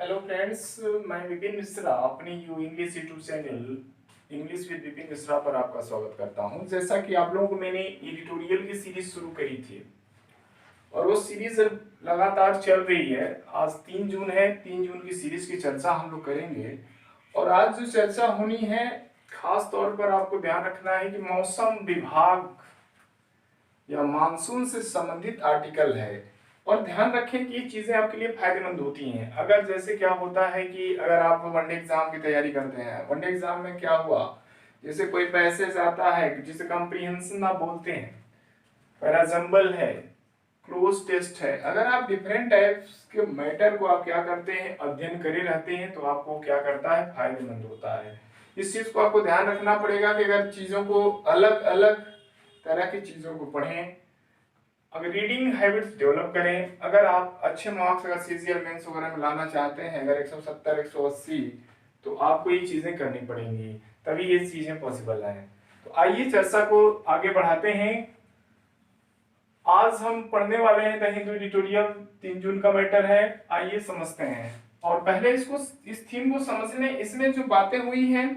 Hello friends, मैं विपिन मिश्रा अपनी you English YouTube channel English with Vipin Mishra पर आपका स्वागत करता हूं। जैसा कि आप लोगों को मैंने एडिटोरियल की सीरीज शुरू करी थी और वो सीरीज लगातार चल रही है। आज 3 जून है। 3 जून की सीरीज की चर्चा हम लोग करेंगे और आज जो चर्चा होनी है, खास तौर पर आपको ध्यान रखना है कि मौसम विभाग या मानसून से संबंधित आर्टिकल है। और ध्यान रखें कि ये चीजें आपके लिए फायदेमंद होती हैं। अगर जैसे क्या होता है कि अगर आप वनडे एग्जाम की तैयारी करते हैं, वनडे एग्जाम में क्या हुआ, जैसे कोई पैसेज आता है जिसे कॉम्प्रिहेंशन आप बोलते हैं, पैराजम्बल है, क्लोज टेस्ट है, अगर आप डिफरेंट टाइप्स के मैटर को आप क्या करते हैं, अध्ययन करे रहते हैं, तो आपको क्या करता है, फायदेमंद होता है। इस चीज को आपको ध्यान रखना पड़ेगा कि अगर चीजों को अलग अलग तरह की चीजों को पढ़ें, अगर रीडिंग हैबिट्स डेवलप करें, अगर आप अच्छे मार्क्स अगर सीजीएल मेंस वगैरह में लाना चाहते हैं, अगर 170 180, तो आपको ये चीजें करनी पड़ेंगी, तभी ये चीजें पॉसिबल है। तो आइए चर्चा को आगे बढ़ाते हैं। आज हम पढ़ने वाले हैं द हिंदू एडिटोरियल, 3 जून का मैटर है। आइए समझते हैं। और पहले इस थीम को समझने, इसमें जो बातें हुई हैं,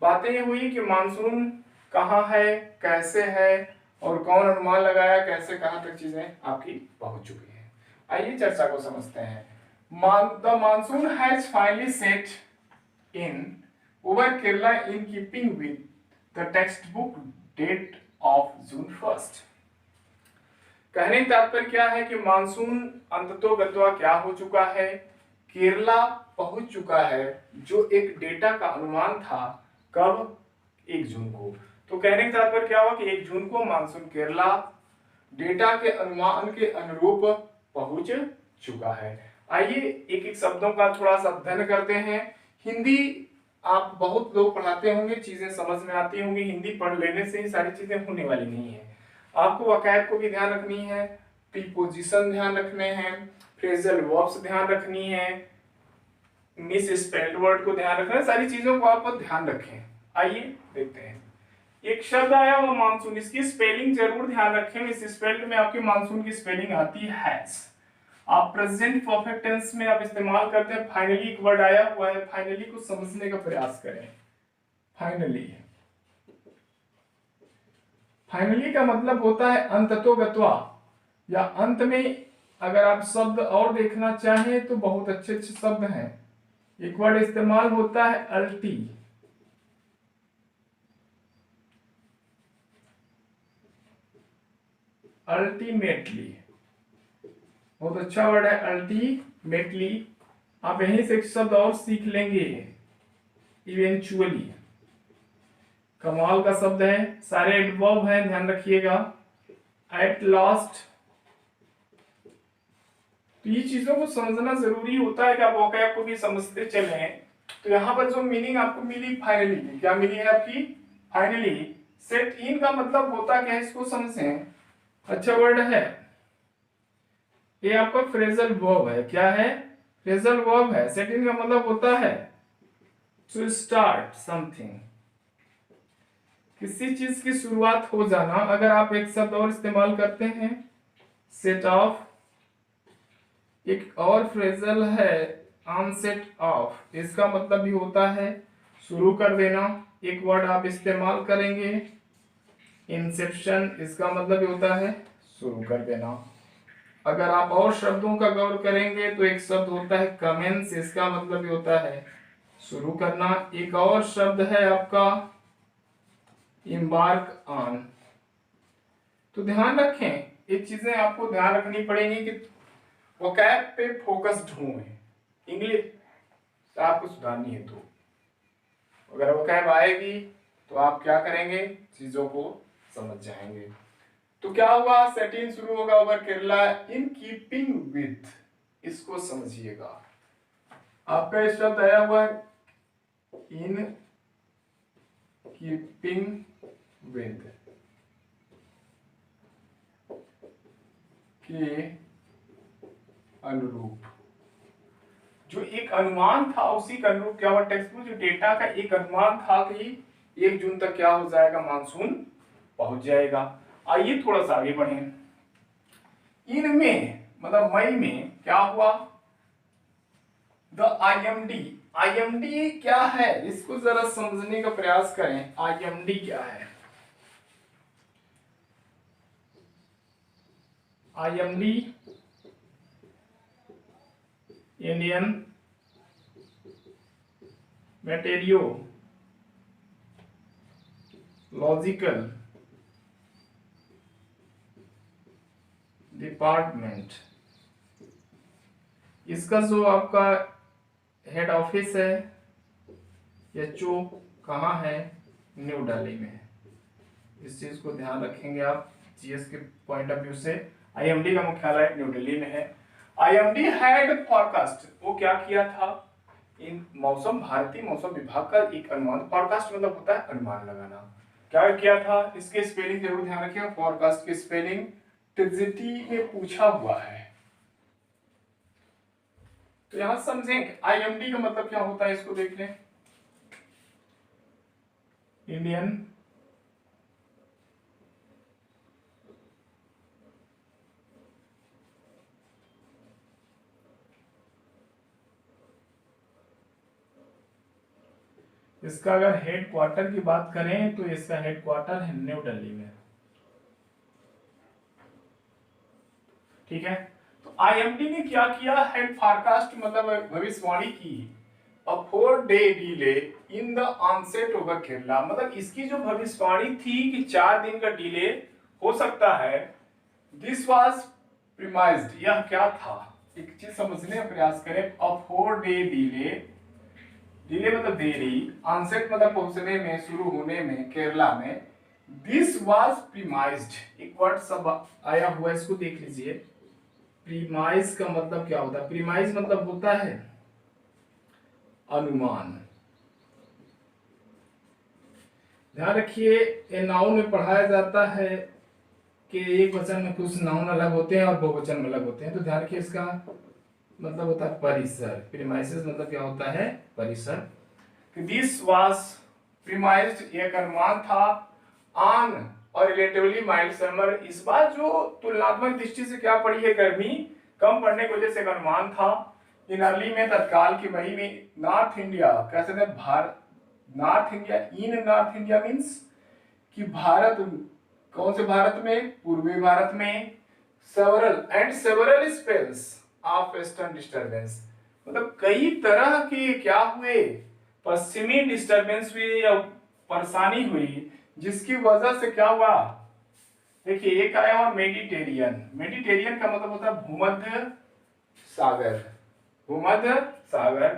बातें ये हुई कि मानसून कहाँ है, कैसे है और कौन अनुमान लगाया, कैसे कहाँ तक चीजें आपकी पहुंच चुकी हैं। आइए चर्चा को समझते हैं। The monsoon has finally set in over Kerala in keeping with the textbook date of June 1। कहने का तात्पर्य क्या है कि मानसून अंततोगत्वा क्या हो चुका है, केरला पहुंच चुका है, जो एक डेटा का अनुमान था। कब? 1 जून को। तो कहने का तात्पर्य क्या हुआ कि 1 जून को मानसून केरला डेटा के अनुमान के अनुरूप पहुंच चुका है। आइए एक एक शब्दों का थोड़ा सा अध्ययन करते हैं। हिंदी आप बहुत लोग पढ़ाते होंगे, चीजें समझ में आती होंगी। हिंदी पढ़ लेने से ही सारी चीजें होने वाली नहीं है। आपको वकैब को भी ध्यान रखनी है, प्रीपोजिशन ध्यान रखने हैं, फ्रेजल वर्ब्स ध्यान रखनी है, मिस स्पेल्ड वर्ड को ध्यान रखना है, सारी चीजों को आप ध्यान रखें। आइए देखते हैं। एक शब्द आया वो मानसून, इसकी स्पेलिंग जरूर ध्यान रखें। इस स्पेल्ड में आपकी मानसून की स्पेलिंग आती है। आप प्रेजेंट परफेक्ट टेंस में आप इस्तेमाल करते हैं। फाइनली एक वर्ड आया हुआ है, फाइनली को समझने का प्रयास करें। फाइनली, फाइनली का मतलब होता है अंततोगत्वा, या अंत में। अगर आप शब्द और देखना चाहें तो बहुत अच्छे अच्छे शब्द हैं। एक वर्ड इस्तेमाल होता है अल्टी, अल्टीमेटली, बहुत अच्छा वर्ड है अल्टीमेटली। आप यहीं से एक शब्द और सीख लेंगे, इवेंचुअली, कमाल का शब्द है। सारे एडवर्ब हैं, ध्यान रखिएगा। एट लास्ट, तो ये चीजों को समझना जरूरी होता है कि आप वोकैब को भी समझते चले। तो यहाँ पर जो मीनिंग आपको मिली फाइनली की, क्या मिली है आपकी? फाइनली। सेट इन का मतलब होता क्या है, इसको समझें। अच्छा वर्ड है ये, आपका फ्रेजल वर्ब है। क्या है? फ्रेजल वर्ब है। सेट इन का मतलब होता है टू स्टार्ट समथिंग, किसी चीज की शुरुआत हो जाना। अगर आप एक शब्द और इस्तेमाल करते हैं, सेट ऑफ, एक और फ्रेजल है ऑनसेट ऑफ, इसका मतलब भी होता है शुरू कर देना। एक वर्ड आप इस्तेमाल करेंगे इंसेप्शन, इसका मतलब भी होता है शुरू कर देना। अगर आप और शब्दों का गौर करेंगे तो एक शब्द होता है कमेंस, इसका मतलब भी होता है शुरू करना। एक और शब्द है आपका इम्बार्क ऑन। तो ध्यान रखें, ये चीजें आपको ध्यान रखनी पड़ेगी कि वोकैब पे फोकस्ड हूं। इंग्लिश आपको सुधारनी है, तो अगर वोकैब आएगी तो आप क्या करेंगे, चीजों को समझ जाएंगे। तो क्या हुआ, सेटिन शुरू होगा over Kerala in keeping with, इसको समझिएगा। आपका इस शब्द आया हुआ है इन कीपिंग विद के अनुरूप, जो एक अनुमान था उसी के अनुरूप क्या हुआ, टेक्स्ट बुक जो डेटा का एक अनुमान था कि 1 जून तक क्या हो जाएगा, मानसून पहुंच जाएगा। आइए थोड़ा सा आगे बढ़े। इनमें मतलब मई में क्या हुआ, द आईएमडी क्या है, इसको जरा समझने का प्रयास करें। आईएमडी क्या है? आईएमडी इंडियन मेटेरियोलॉजिकल डिपार्टमेंट, इसका जो आपका हेड ऑफिस है एचओ कहाँ है? न्यू दिल्ली में है। इस चीज को ध्यान रखेंगे आप जीएस के पॉइंट ऑफ व्यू से। आईएमडी का मुख्यालय न्यू दिल्ली में है। आईएमडी हैड फॉरकास्ट, वो क्या किया था? इन मौसम, भारतीय मौसम विभाग का एक अनुमान, फॉरकास्ट मतलब होता है अनुमान लगाना। क्या किया था? इसके स्पेलिंग जरूर ध्यान रखिएगा। फॉरकास्ट की स्पेलिंग टीजीटी में पूछा हुआ है, तो यहां समझेंगे आईएमडी का मतलब क्या होता है, इसको देख लें। इंडियन इसका अगर हेड क्वार्टर की बात करें तो इसका हेड क्वार्टर है न्यू दिल्ली में, ठीक है। तो आईएमडी ने क्या किया? हेड फॉरकास्ट मतलब भविष्यवाणी की a 4 day delay in the onset over Kerala, मतलब इसकी जो भविष्यवाणी थी कि 4 दिन का डिले हो सकता है, दिस वाज प्रीमाइज्ड, यह क्या था? एक चीज समझने का प्रयास करें। अ 4 डे डिले, डिले मतलब देरी, ऑनसेट मतलब पहुंचने में, शुरू होने में, केरला में। दिस वाज प्रीमाइज्ड, एक वर्ड सब आया हुआ, इसको देख लीजिए। प्रीमाइज का मतलब क्या होता है? प्रीमाइज मतलब होता है अनुमान। ध्यान रखिए, ये नाउन में पढ़ाया जाता है कि एक वचन में कुछ नाउन अलग होते हैं और बहुवचन में अलग होते हैं, तो ध्यान रखिए इसका मतलब होता है परिसर। प्रीमाइसेस मतलब क्या होता है? परिसर। दिस वाज प्रीमाइज्ड, एक अनुमान था, ऑन और रिलेटिवली माइल्ड समर, इस बार जो तुलनात्मक दृष्टि से क्या पड़ी है, गर्मी कम पड़ने की वजह से एक अनुमान था। इन अर्ली में, तत्काल की मई में, नॉर्थ इंडिया, कैसे थे भारत, नॉर्थ इंडिया, इन नॉर्थ इंडिया मीन्स कि भारत, कौन से भारत में? पूर्वी भारत में। Several spells of western disturbance, मतलब कई तरह के क्या हुए? पश्चिमी डिस्टर्बेंस हुई या परेशानी हुई, जिसकी वजह से क्या हुआ? देखिए एक आया हुआ मेडिटेरियन, मेडिटेरियन का मतलब होता है भूमध्य सागर, भूमध्य सागर।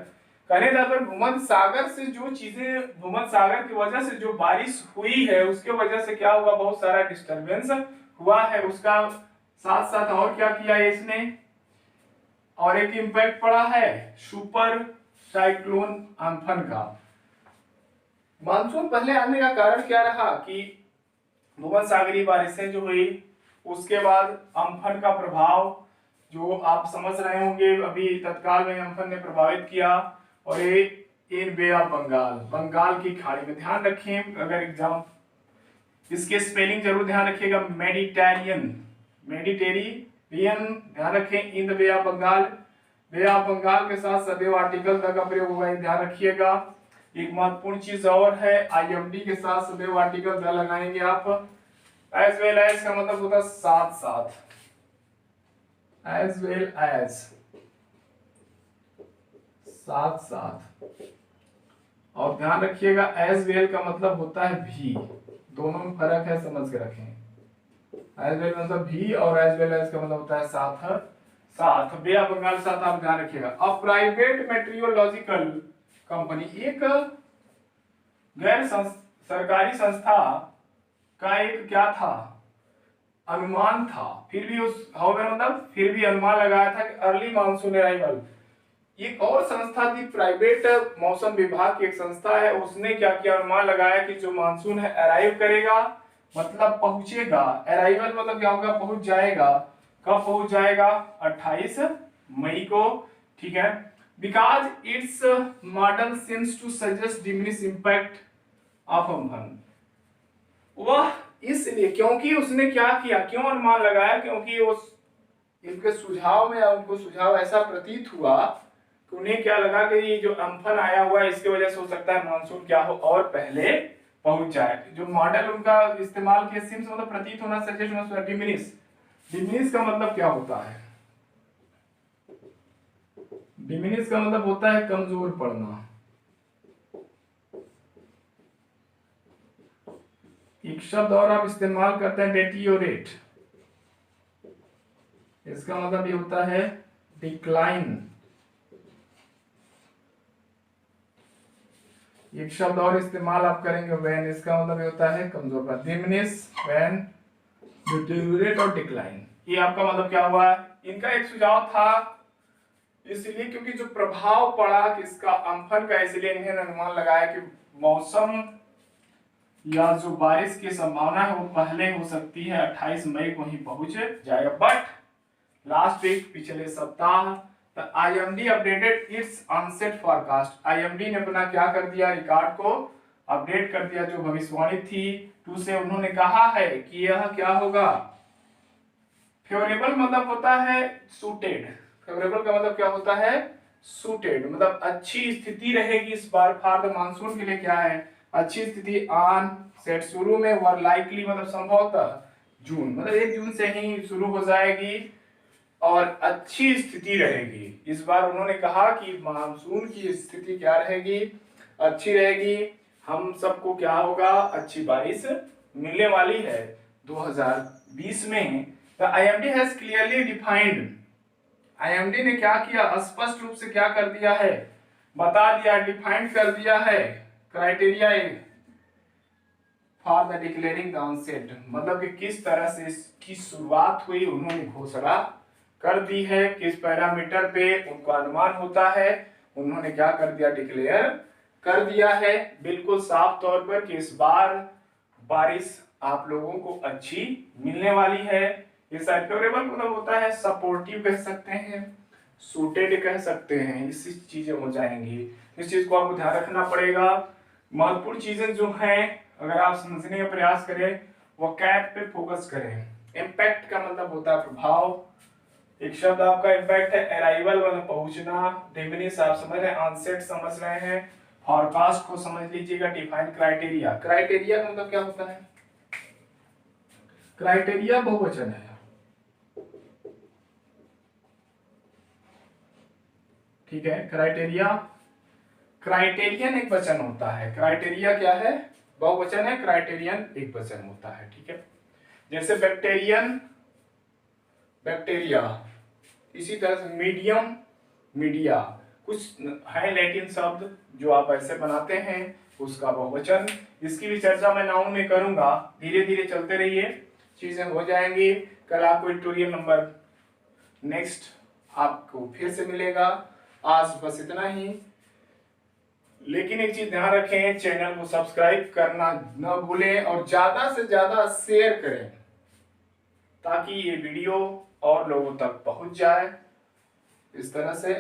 कहने जाता है भूमध्य सागर से जो चीजें, भूमध्य सागर की वजह से जो बारिश हुई है, उसके वजह से क्या हुआ? बहुत सारा डिस्टर्बेंस हुआ है। उसका साथ साथ और क्या किया है इसने? और एक इंपैक्ट पड़ा है सुपर साइक्लोन अम्फन का। मानसून पहले आने का कारण क्या रहा कि भूमध्य सागरीय बारिशें जो हुई, उसके बाद अम्फन का प्रभाव जो आप समझ रहे होंगे, अभी तत्काल में अम्फन ने प्रभावित किया। और ये इन बे ऑफ बंगाल, बंगाल की खाड़ी में, ध्यान रखें अगर एग्जाम, इसके स्पेलिंग जरूर ध्यान रखिएगा। मेडिटेरियन, मेडिटेरियन, ध्यान रखें। In the Bay of Bengal, Bay of Bengal के साथ सदैव आर्टिकल द का प्रयोग हुआ है, ध्यान रखिएगा। एक महत्वपूर्ण चीज और है, आईएमडी के साथ सदैव आर्टिकल द लगाएंगे आप। एज वेल एज का मतलब होता है साथ साथ, एज वेल एज, साथ साथ। और ध्यान रखिएगा एज वेल का मतलब होता है भी, दोनों में फर्क है, समझ के रखें। एज वेल मतलब भी और एज वेल एज का मतलब होता है साथ साथ। बे ऑफ बंगाल साथ आप ध्यान रखिएगा। अ प्राइवेट मेट्रियोलॉजिकल कंपनी, एक गैर सरकारी संस्था का एक क्या था? अनुमान था, फिर भी उस मतलब फिर भी अनुमान लगाया था कि अर्ली मानसून अराइवल। एक और संस्था थी प्राइवेट मौसम विभाग की एक संस्था है, उसने क्या किया? अनुमान लगाया कि जो मानसून है अराइव करेगा, मतलब पहुंचेगा। अराइवल मतलब क्या होगा? पहुंच जाएगा। कब पहुंच जाएगा? 28 मई को, ठीक है। Because its model seems to suggest diminish impact of Amphan, वह इसलिए, क्योंकि उसने क्या किया, क्यों अनुमान लगाया? क्योंकि उस इनके सुझाव में, उनको सुझाव ऐसा प्रतीत हुआ कि तो उन्हें क्या लगा कि ये जो अम्फन आया हुआ है इसकी वजह से हो सकता है मानसून क्या हो और पहले पहुंच जाए। जो मॉडल उनका इस्तेमाल किया सिम्स मतलब प्रतीत होना, सजेस्ट होना, डिमिनिश। डिमिनिश का मतलब क्या होता है? डिमिनिश का मतलब होता है कमजोर पड़ना। एक शब्द और आप इस्तेमाल करते हैं डेटियोरेट, इसका मतलब ये होता है डिक्लाइन। एक शब्द और इस्तेमाल आप करेंगे व्हेन, इसका मतलब ये होता है कमजोर पड़ना। डिमिनिश, व्हेन, डिटेरियोरेट और डिक्लाइन, ये आपका मतलब क्या हुआ? इनका एक सुझाव था इसलिए क्योंकि जो प्रभाव पड़ा किसका, अम्फन का, इसलिए इन्होंने अनुमान लगाया कि मौसम या जो बारिश की संभावना है वो पहले हो सकती है 28 मई को ही पहुंच जाएगा। बट लास्ट वीक, पिछले सप्ताह, the IMD updated its onset forecast. IMD ने अपना क्या कर दिया, रिकॉर्ड को अपडेट कर दिया। जो भविष्यवाणी थी टू से उन्होंने कहा है कि यह क्या होगा, फेवरेबल मतलब होता है सूटेड। फेवरेबल का मतलब क्या होता है? सूटेड, मतलब अच्छी स्थिति रहेगी इस बार फॉर द मानसून के लिए। क्या है अच्छी स्थिति? ऑन सेट, शुरू में, वर लाइकली मतलब संभवतः जून, मतलब 1 जून से ही शुरू हो जाएगी और अच्छी स्थिति रहेगी। इस बार उन्होंने कहा कि मानसून की स्थिति क्या रहेगी, अच्छी रहेगी। हम सबको क्या होगा, अच्छी बारिश मिलने वाली है 2020 में। The IMD has clearly defined, IMD ने क्या किया, स्पष्ट रूप से क्या कर दिया है, बता दिया, डिफाइंड कर दिया है criteria for the declaring the onset, मतलब कि किस तरह से इसकी शुरुआत हुई उन्होंने घोषणा कर दी है, किस पैरामीटर पे उनका अनुमान होता है, उन्होंने क्या कर दिया, डिक्लेयर कर दिया है बिल्कुल साफ तौर पर कि इस बार बारिश आप लोगों को अच्छी मिलने वाली है। ये फेवरेबल मतलब होता है सपोर्टिव कह सकते हैं, सूटेड कह सकते हैं, इसी चीजें हो जाएंगी। इस चीज को आपको ध्यान रखना पड़ेगा। महत्वपूर्ण चीजें जो हैं अगर आप समझने का प्रयास करें, वो कैप पे फोकस करें। इम्पैक्ट का मतलब होता है प्रभाव। एक शब्द आपका इम्पैक्ट है, अराइवल मतलब पहुंचना, डिमिनिश आप समझ रहे हैं, ऑनसेट समझ रहे हैं, फॉरकास्ट को समझ लीजिएगा, डिफाइन क्राइटेरिया। क्राइटेरिया का मतलब क्या होता है? क्राइटेरिया बहुवचन है, ठीक है। क्राइटेरिया, क्राइटेरियन एक वचन होता है, क्राइटेरिया क्या है, बहुवचन है, क्राइटेरियन एक वचन होता है, ठीक है। जैसे बैक्टीरियन, बैक्टीरिया, इसी तरह से मीडियम, मीडिया, कुछ है लैटिन शब्द जो आप ऐसे बनाते हैं उसका बहुवचन। इसकी भी चर्चा मैं नाउन में करूंगा, धीरे धीरे चलते रहिए, चीजें हो जाएंगी। कल आपको ट्यूटोरियल नंबर नेक्स्ट आपको फिर से मिलेगा। आज बस इतना ही, लेकिन एक चीज ध्यान रखें, चैनल को सब्सक्राइब करना न भूलें और ज्यादा से ज्यादा शेयर करें ताकि ये वीडियो और लोगों तक पहुंच जाए। इस तरह से